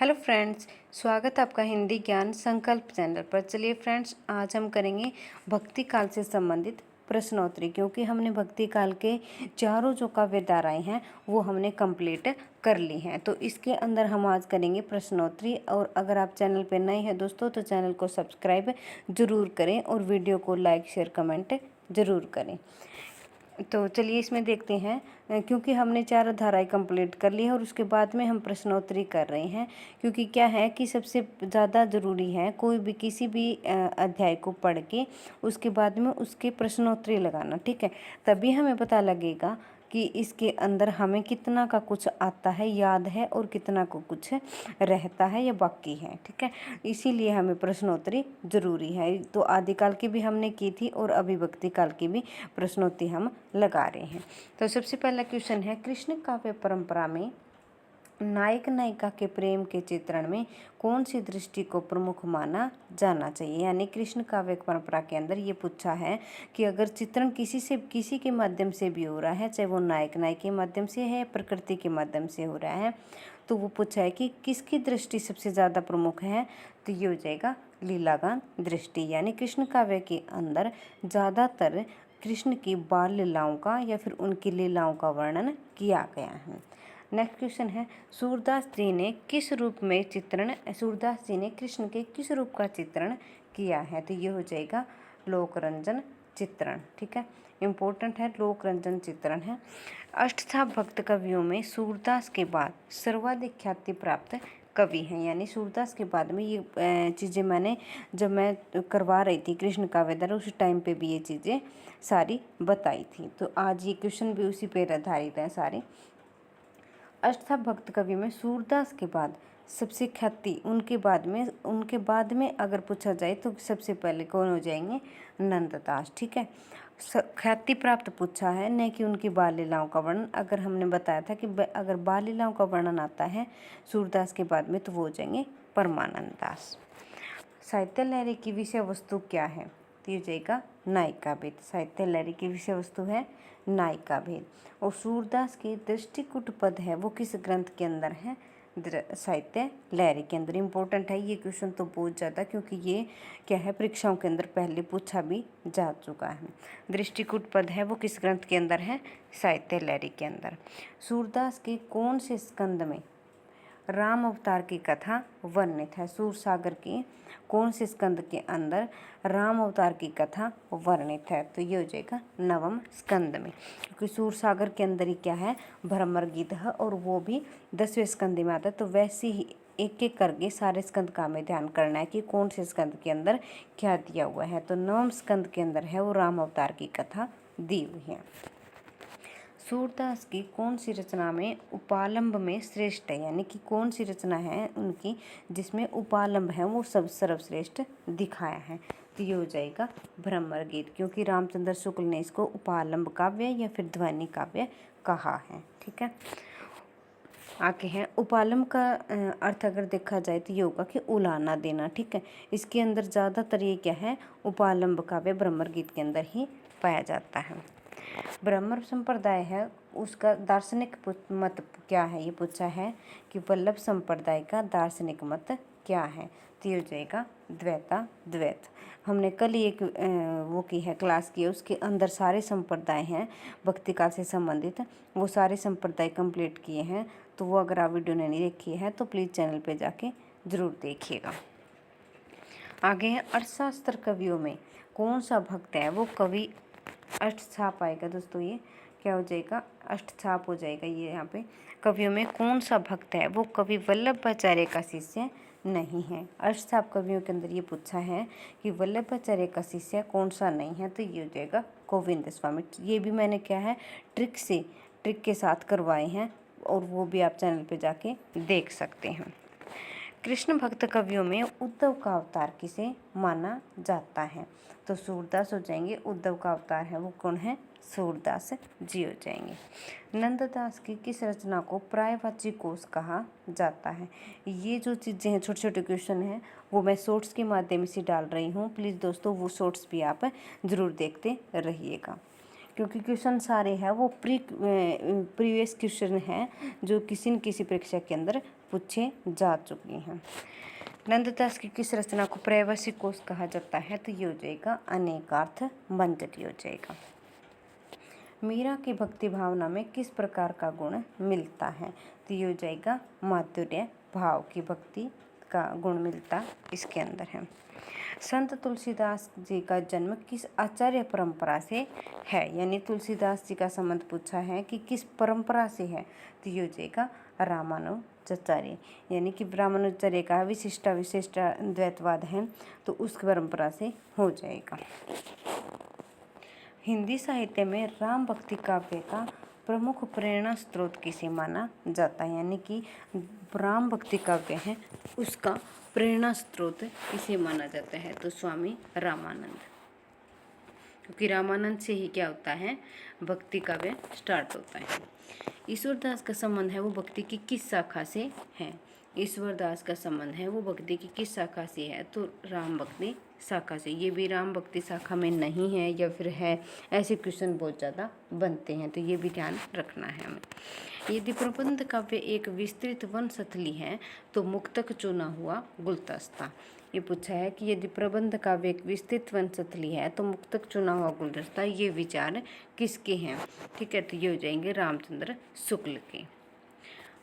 Hello friends, स्वागत है आपका हिंदी ज्ञान संकल्प चैनल पर। चलिए फ्रेंड्स, आज हम करेंगे भक्ति काल से संबंधित प्रश्नोत्तरी, क्योंकि हमने भक्ति काल के चारों जो काव्य धाराएं हैं वो हमने कंप्लीट कर ली हैं। तो इसके अंदर हम आज करेंगे प्रश्नोत्तरी। और अगर आप चैनल पर नए हैं दोस्तों तो चैनल को सब्सक्राइब ज़रूर करें और वीडियो को लाइक शेयर कमेंट ज़रूर करें। तो चलिए इसमें देखते हैं, क्योंकि हमने चार धाराएं कंप्लीट कर ली है और उसके बाद में हम प्रश्नोत्तरी कर रहे हैं। क्योंकि क्या है कि सबसे ज़्यादा ज़रूरी है कोई भी किसी भी अध्याय को पढ़ के उसके बाद में उसके प्रश्नोत्तरी लगाना, ठीक है। तभी हमें पता लगेगा कि इसके अंदर हमें कितना का कुछ आता है, याद है, और कितना को कुछ रहता है या बाकी है, ठीक है। इसीलिए हमें प्रश्नोत्तरी ज़रूरी है। तो आदिकाल की भी हमने की थी और अभी भक्ति काल की भी प्रश्नोत्तरी हम लगा रहे हैं। तो सबसे पहला क्वेश्चन है, कृष्ण काव्य परंपरा में नायक नायिका के प्रेम के चित्रण में कौन सी दृष्टि को प्रमुख माना जाना चाहिए। यानी कृष्ण काव्य परंपरा के अंदर ये पूछा है कि अगर चित्रण किसी के माध्यम से भी हो रहा है, चाहे वो नायक नायिका के माध्यम से है, प्रकृति के माध्यम से हो रहा है, तो वो पूछा है कि किसकी दृष्टि सबसे ज़्यादा प्रमुख है। तो ये हो जाएगा लीलागान दृष्टि। यानी कृष्ण काव्य के अंदर ज़्यादातर कृष्ण की बाल लीलाओं का या फिर उनकी लीलाओं का वर्णन किया गया है। नेक्स्ट क्वेश्चन है, सूरदास जी ने कृष्ण के किस रूप का चित्रण किया है। तो ये हो जाएगा लोकरंजन चित्रण, ठीक है। इम्पोर्टेंट है, लोकरंजन चित्रण है। अष्टछाप भक्त कवियों में सूरदास के बाद सर्वाधिक ख्याति प्राप्त कवि हैं। यानी सूरदास के बाद में ये चीज़ें जब मैं करवा रही थी कृष्ण काव्य उस टाइम पे भी ये चीज़ें सारी बताई थी। तो आज ये क्वेश्चन भी उसी पर आधारित हैं सारे। अष्टछाप भक्त कवि में सूरदास के बाद सबसे ख्याति उनके बाद में अगर पूछा जाए तो सबसे पहले कौन हो जाएंगे, नंददास, ठीक है। ख्याति प्राप्त पूछा है, न कि उनकी बाल लीलाओं का वर्णन। अगर हमने बताया था कि अगर बाल लीलाओं का वर्णन आता है सूरदास के बाद में तो वो हो जाएंगे परमानंद दास। साहित्य लहरी की विषय वस्तु क्या है। तो ये हो जाएगा नायिका भेद। साहित्य लहरी की विषय वस्तु है नायिका भेद। और सूरदास की दृष्टिकूट पद है वो किस ग्रंथ के अंदर है, साहित्य लहरी के अंदर। इम्पोर्टेंट है ये क्वेश्चन तो बहुत ज़्यादा, क्योंकि ये क्या है परीक्षाओं के अंदर पहले पूछा भी जा चुका है। दृष्टिकूट पद है वो किस ग्रंथ के अंदर है, साहित्य लहरी के अंदर। सूरदास के कौन से स्कंद में राम अवतार की कथा वर्णित है। सूरसागर के कौन से स्कंद के अंदर राम अवतार की कथा वर्णित है। तो ये हो जाएगा नवम स्कंद में, क्योंकि सूरसागर के अंदर ही क्या है भ्रमर गीत है और वो भी 10वें स्कंद में आता है। तो वैसे ही एक एक करके सारे स्कंद का हमें ध्यान करना है कि कौन से स्कंद के अंदर क्या दिया हुआ है। तो नवम स्कंद के अंदर है वो राम अवतार की कथा दी हुई है। सूरदास की कौन सी रचना में उपालंब में श्रेष्ठ है। यानी कि कौन सी रचना है उनकी जिसमें उपालंब है वो सब सर्वश्रेष्ठ दिखाया है। तो ये हो जाएगा भ्रमर गीत, क्योंकि रामचंद्र शुक्ल ने इसको उपालंब काव्य या फिर ध्वनि काव्य कहा है, ठीक है। आगे है उपालंब का अर्थ अगर देखा जाए तो ये होगा कि उलाना देना, ठीक है। इसके अंदर ज़्यादातर ये क्या है उपालंब काव्य भ्रमर गीत के अंदर ही पाया जाता है। ब्रह्म संप्रदाय है उसका दार्शनिक मत क्या है, ये पूछा है कि वल्लभ संप्रदाय का दार्शनिक मत क्या है। तो ये हो जाएगा द्वैत। हमने कल ही एक वो की है क्लास की है, उसके अंदर सारे संप्रदाय हैं भक्ति काल से संबंधित, वो सारे संप्रदाय कंप्लीट किए हैं। तो वो अगर आप वीडियो नहीं देखी है तो प्लीज़ चैनल पे जाके ज़रूर देखिएगा। आगे है अर्थशास्त्र कवियों में कौन सा भक्त है वो कवि अष्टछाप आएगा दोस्तों। ये क्या हो जाएगा अष्टछाप हो जाएगा। ये यहाँ पे कवियों में कौन सा भक्त है वो कवि वल्लभाचार्य का शिष्य नहीं है। अष्टछाप कवियों के अंदर ये पूछा है कि वल्लभाचार्य का शिष्य कौन सा नहीं है। तो ये हो जाएगा गोविंद स्वामी। ये भी मैंने क्या है ट्रिक के साथ करवाए हैं और वो भी आप चैनल पे जाके देख सकते हैं। कृष्ण भक्त कवियों में उद्धव का अवतार किसे माना जाता है। तो सूरदास हो जाएंगे। उद्धव का अवतार है वो कौन है, सूरदास जी हो जाएंगे। नंददास की किस रचना को प्रायवाची कोश कहा जाता है। ये जो चीज़ें हैं छोटे छोटे क्वेश्चन हैं वो मैं शॉर्ट्स के माध्यम से डाल रही हूँ। प्लीज़ दोस्तों वो शॉर्ट्स भी आप ज़रूर देखते रहिएगा, क्योंकि क्वेश्चन सारे हैं वो प्रीवियस क्वेश्चन हैं जो किसी न किसी परीक्षा के अंदर पूछे जा चुके हैं। नंददास की किस रचना को प्रवासी कोश कहा जाता है? तो ये हो जाएगा अनेकार्थ मंजरी हो जाएगा। मीरा की भक्ति भावना में किस प्रकार का गुण मिलता है? तो ये हो जाएगा माधुर्य भाव की भक्ति का गुण मिलता इसके अंदर है। संत तुलसीदास जी का जन्म किस आचार्य परंपरा से है? यानी तुलसीदास जी का संबंध पूछा है कि किस परंपरा से है? तो ये हो जाएगा रामानुजाचार्य, यानी कि रामानुजाचार्य का विशिष्ट द्वैतवाद है तो उस परंपरा से हो जाएगा। हिंदी साहित्य में राम भक्ति काव्य का प्रमुख प्रेरणा स्रोत किसे माना जाता है? यानी कि राम भक्ति काव्य है उसका प्रेरणा स्रोत किसे माना जाता है? तो स्वामी रामानंद, क्योंकि रामानंद से ही क्या होता है, भक्ति काव्य स्टार्ट होता है। ईश्वरदास का संबंध है वो भक्ति की किस शाखा से है? ईश्वरदास का संबंध है वो भक्ति की किस शाखा से है? तो राम भक्ति शाखा से। ये भी राम भक्ति शाखा में नहीं है या फिर है, ऐसे क्वेश्चन बहुत ज़्यादा बनते हैं तो ये भी ध्यान रखना है हमें। यदि प्रबंध काव्य एक विस्तृत वनशथली है तो मुक्तक चुना हुआ गुलदस्ता। ये पूछा है कि यदि प्रबंध काव्य एक विस्तृत वनशथली है तो मुक्तक चुना हुआ गुलदस्ता, ये विचार किसके हैं? ठीक है, तो ये हो जाएंगे रामचंद्र शुक्ल के।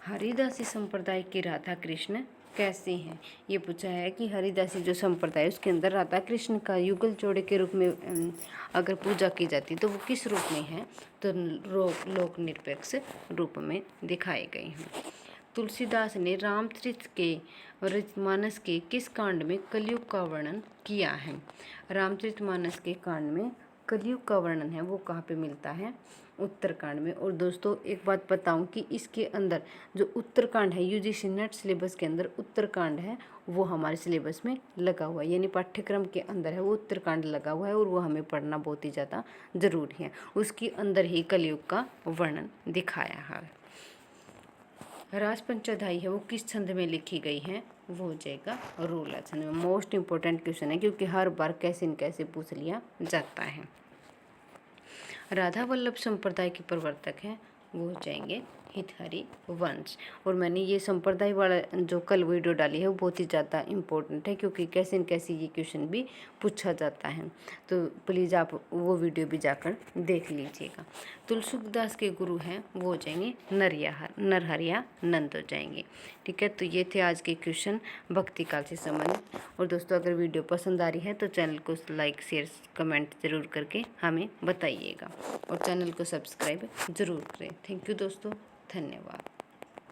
हरिदासी संप्रदाय के राधा कृष्ण कैसे हैं? ये पूछा है कि हरिदासी जो संप्रदाय है उसके अंदर राधा कृष्ण का युगल जोड़े के रूप में अगर पूजा की जाती तो वो किस रूप में है? तो लोक निरपेक्ष रूप में दिखाए गए हैं। तुलसीदास ने रामचरित के रामचरितमानस के किस कांड में कलयुग का वर्णन किया है? रामचरितमानस के कांड में कलयुग का वर्णन है वो कहाँ पे मिलता है? उत्तरकांड में। और दोस्तों एक बात बताऊं कि इसके अंदर जो उत्तरकांड है यूजीसी नेट सिलेबस के अंदर उत्तरकांड है वो हमारे सिलेबस में लगा हुआ है, यानी पाठ्यक्रम के अंदर है वो उत्तरकांड लगा हुआ है और वो हमें पढ़ना बहुत ही ज़्यादा ज़रूरी है। उसके अंदर ही कलयुग का वर्णन दिखाया है। राजपंचाध्यायी है वो किस छंद में लिखी गई है? वो हो जाएगा रोला छंद में। मोस्ट इंपॉर्टेंट क्वेश्चन है क्योंकि हर बार कैसे न कैसे पूछ लिया जाता है। राधा वल्लभ संप्रदाय के प्रवर्तक हैं वो हो जाएंगे हितहरि वंश। और मैंने ये संप्रदाय वाला जो कल वीडियो डाली है वो बहुत ही ज़्यादा इम्पोर्टेंट है क्योंकि कैसे न कैसे ये क्वेश्चन भी पूछा जाता है, तो प्लीज़ आप वो वीडियो भी जाकर देख लीजिएगा। तुलसीदास के गुरु हैं वो हो जाएंगे नरहरिया नंद हो जाएंगे। ठीक है, तो ये थे आज के क्वेश्चन भक्ति काल से संबंधित। और दोस्तों अगर वीडियो पसंद आ रही है तो चैनल को लाइक शेयर कमेंट ज़रूर करके हमें बताइएगा और चैनल को सब्सक्राइब ज़रूर करें। थैंक यू दोस्तों, धन्यवाद।